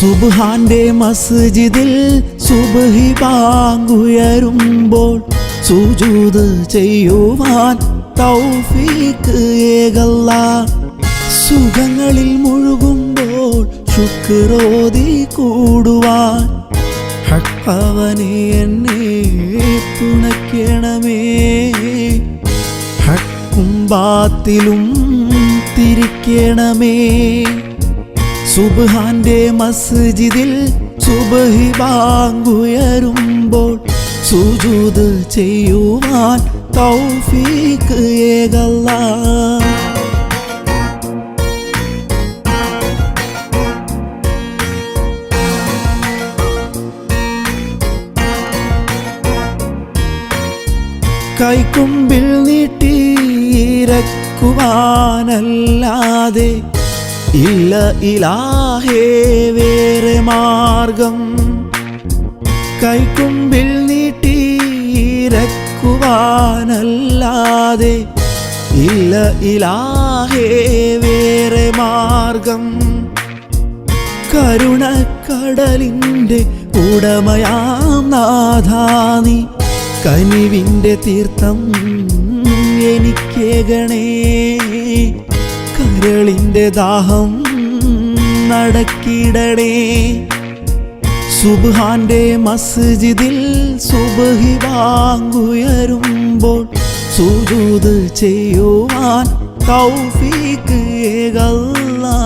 സുബ്ഹാന്റെ മസ്ജിദിൽ സുബ്ഹി ബാങ്കുയരുമ്പോൾ സുജൂദ് ചെയ്യുവാൻ തൗഫീക്ക് ഏകല്ലാ. സുഖങ്ങളിൽ മുഴുകുമ്പോൾ ശുക്രോതി കൂടുവാൻ ഹഖവനെ എന്നെ തുണയ്ക്കണമേ. ഹക്കും ബാത്തിലും തിരിക്കണമേ. സുബ്ഹാന്റെ മസ്ജിദിൽ സുബ്ഹി ബാങ്കുയരുമ്പോൾ സുജൂദ് ചെയ്യുവാൻ തൗഫീക്ക് ഏകല്ലാ. കൈക്കുമ്പിൽ നീട്ടിയിരക്കുവാനല്ലാതെ ഇല്ല ഇലാഹേ വേറെ മാർഗം. കൈക്കുമ്പിൽ നീട്ടിയിരക്കുവാനല്ലാതെ ഇല്ല ഇലാഹേ വേറെ മാർഗം. കരുണക്കടലിൻ്റെ ഉടമയാം നാഥാനി കനിവിൻ്റെ തീർത്ഥം എനിക്കേകണേ. കരളിൻ്റെ ദാഹം നടക്കിടണേ. സുബ്ഹാന്റെ മസ്ജിദിൽ സുബ്ഹി ബാങ്കുയരുമ്പോൾ സുജൂദ് ചെയ്യുവാൻ തൗഫീക്ക് ഏകല്ലാ.